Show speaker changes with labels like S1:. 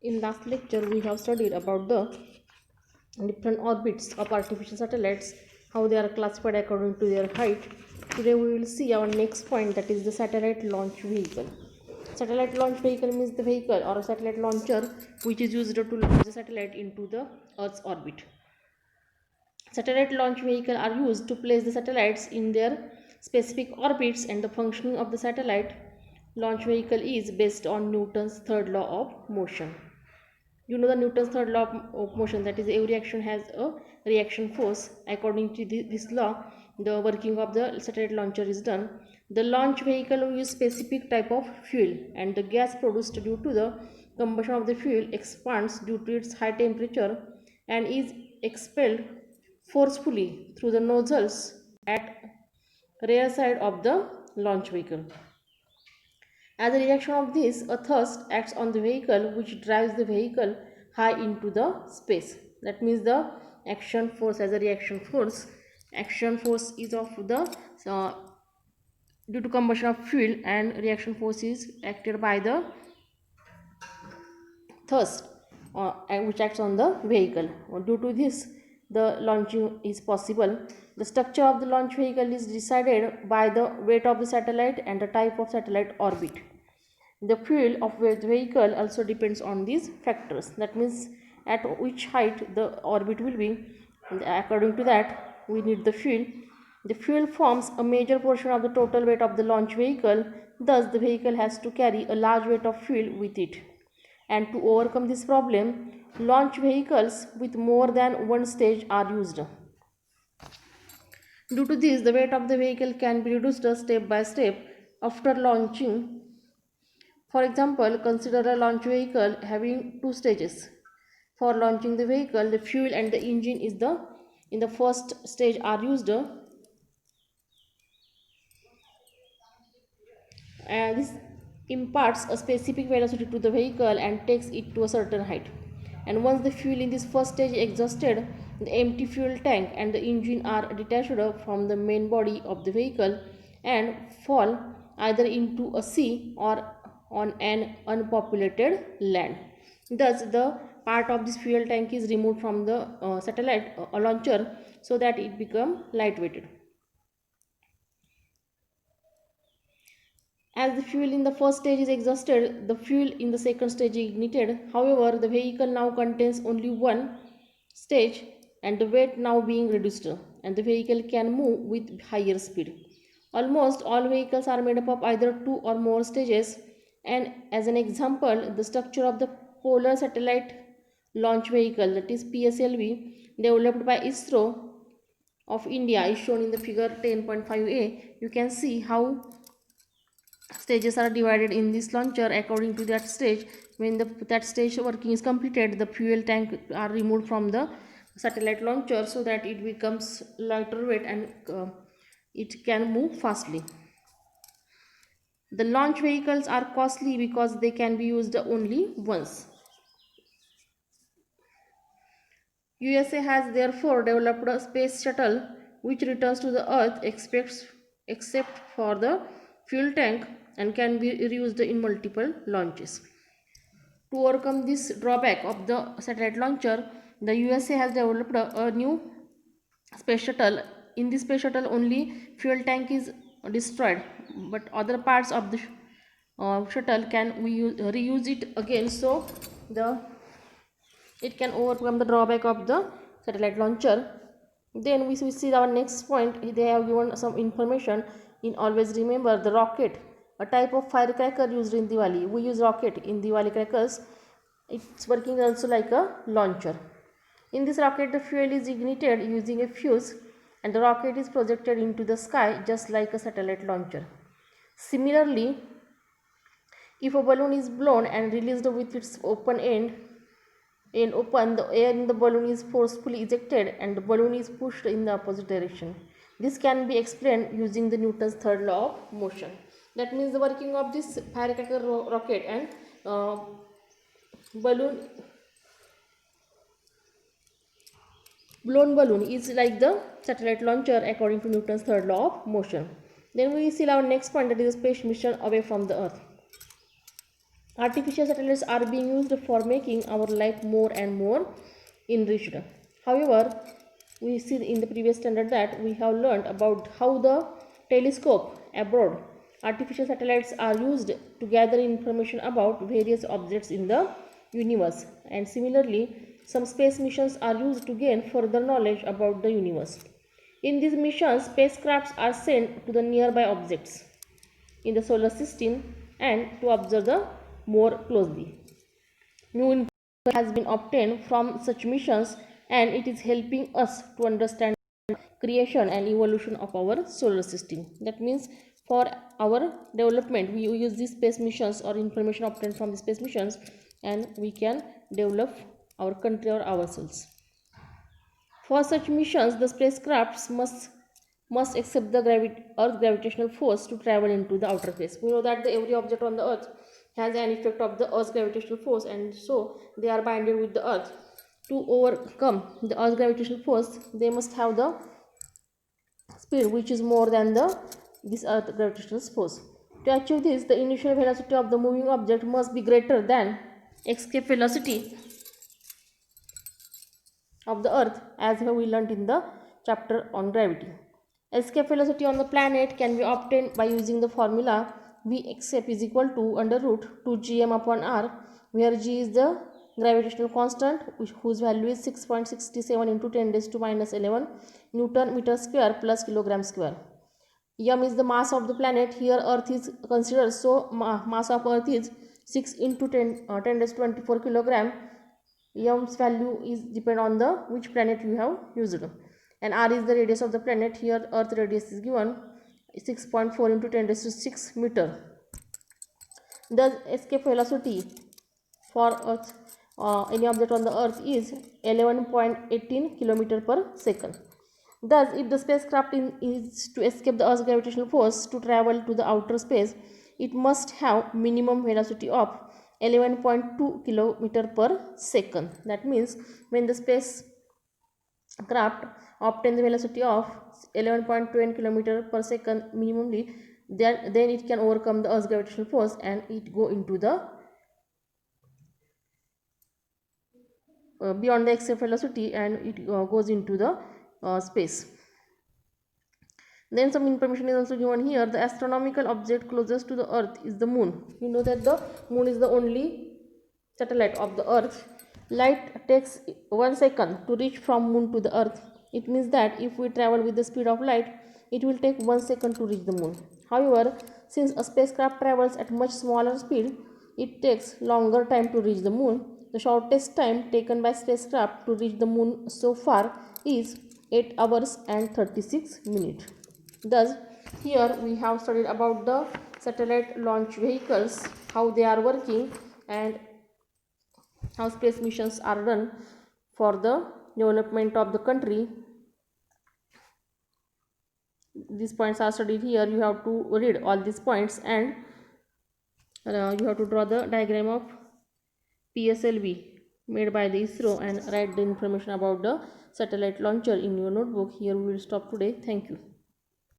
S1: In last lecture, we have studied about the different orbits of artificial satellites, how they are classified according to their height. Today, we will see our next point, that is the satellite launch vehicle. Satellite launch vehicle means the vehicle or a satellite launcher which is used to launch the satellite into the Earth's orbit. Satellite launch vehicles are used to place the satellites in their specific orbits, and the functioning of the satellite launch vehicle is based on Newton's third law of motion. You know the Newton's third law of motion, that is every action has a reaction force. According to this law, the working of the satellite launcher is done. The launch vehicle will use specific type of fuel, and the gas produced due to the combustion of the fuel expands due to its high temperature and is expelled forcefully through the nozzles at rear side of the launch vehicle. As a reaction of this, a thrust acts on the vehicle which drives the vehicle high into the space. That means the action force as a reaction force. Action force is of the due to combustion of fuel, and reaction force is acted by the thrust which acts on the vehicle. Due to this, the launching is possible. The structure of the launch vehicle is decided by the weight of the satellite and the type of satellite orbit. The fuel of the vehicle also depends on these factors. That means at which height the orbit will be. According to that, we need the fuel. The fuel forms a major portion of the total weight of the launch vehicle. Thus, the vehicle has to carry a large weight of fuel with it. And to overcome this problem, launch vehicles with more than one stage are used. Due to this, the weight of the vehicle can be reduced step by step after launching. For example, consider a launch vehicle having two stages. For launching the vehicle, the fuel and the engine in the first stage are used, and this imparts a specific velocity to the vehicle and takes it to a certain height. And once the fuel in this first stage is exhausted, the empty fuel tank and the engine are detached from the main body of the vehicle and fall either into a sea or on an unpopulated land. Thus, the part of this fuel tank is removed from the satellite launcher so that it becomes lightweighted. As the fuel in the first stage is exhausted, the fuel in the second stage is ignited. However, the vehicle now contains only one stage and the weight now being reduced, and the vehicle can move with higher speed. Almost all vehicles are made up of either two or more stages, and as an example, the structure of the Polar Satellite Launch Vehicle, that is PSLV, developed by ISRO of India, is shown in the figure 10.5a. You can see how stages are divided in this launcher according to that stage. When that stage working is completed, the fuel tank are removed from the satellite launcher so that it becomes lighter weight and it can move fastly. The launch vehicles are costly because they can be used only once. USA has therefore developed a space shuttle which returns to the Earth except for the fuel tank and can be reused in multiple launches. To overcome this drawback of the satellite launcher, the USA has developed a new space shuttle. In this space shuttle, only fuel tank is destroyed, but other parts of the shuttle can we reuse it again, so it can overcome the drawback of the satellite launcher. Then we see our next point. They have given some information. In always remember the rocket, a type of firecracker used in Diwali. We use rocket in Diwali crackers. It's working also like a launcher. In this rocket, the fuel is ignited using a fuse and the rocket is projected into the sky just like a satellite launcher. Similarly, if a balloon is blown and released with its open end open, the air in the balloon is forcefully ejected and the balloon is pushed in the opposite direction. This can be explained using the Newton's third law of motion. That means the working of this firecracker rocket and blown balloon is like the satellite launcher according to Newton's third law of motion. Then we see our next point, that is a space mission away from the Earth. Artificial satellites are being used for making our life more and more enriched. However, we see in the previous standard that we have learned about how the telescope abroad, artificial satellites are used to gather information about various objects in the universe, and similarly some space missions are used to gain further knowledge about the universe. In these missions, spacecrafts are sent to the nearby objects in the solar system and to observe the more closely. New information has been obtained from such missions, and it is helping us to understand creation and evolution of our solar system. That means for our development we use these space missions or information obtained from the space missions, and we can develop our country or ourselves. For such missions, the spacecrafts must accept the Earth gravitational force to travel into the outer space. We know that every object on the Earth has an effect of the Earth's gravitational force, and so they are binded with the Earth. To overcome the Earth's gravitational force, they must have the speed which is more than this Earth gravitational force. To achieve this, the initial velocity of the moving object must be greater than escape velocity of the Earth, as we learnt in the chapter on gravity. Escape velocity on the planet can be obtained by using the formula V escape is equal to under root 2 gm upon r, where g is the gravitational constant whose value is 6.67 into 10 raised to minus 11 Newton meter square plus kilogram square. M is the mass of the planet. Here Earth is considered, so mass of Earth is 6 into 10 raised to 24 kilogram. M's value is depend on the which planet you have used, and r is the radius of the planet. Here Earth radius is given 6.4 into 10 raised to 6 meter. The escape velocity for Earth, any object on the Earth is 11.18 km per second. Thus, if the spacecraft is to escape the Earth's gravitational force to travel to the outer space, it must have minimum velocity of 11.2 km per second. That means when the spacecraft obtain the velocity of 11.2 km per second minimally, then it can overcome the Earth's gravitational force and it go into the beyond the escape velocity, and it goes into the space. Then some information is also given here. The astronomical object closest to the Earth is the moon. You know that the moon is the only satellite of the Earth. Light takes 1 second to reach from moon to the Earth. It means that if we travel with the speed of light, it will take 1 second to reach the moon. However, since a spacecraft travels at much smaller speed, it takes longer time to reach the moon. The shortest time taken by spacecraft to reach the moon so far is 8 hours and 36 minutes. Thus, here we have studied about the satellite launch vehicles, how they are working, and how space missions are done for the development of the country. These points are studied here. You have to read all these points, and you have to draw the diagram of PSLV made by the ISRO and write the information about the satellite launcher in your notebook. Here we will stop today. Thank you.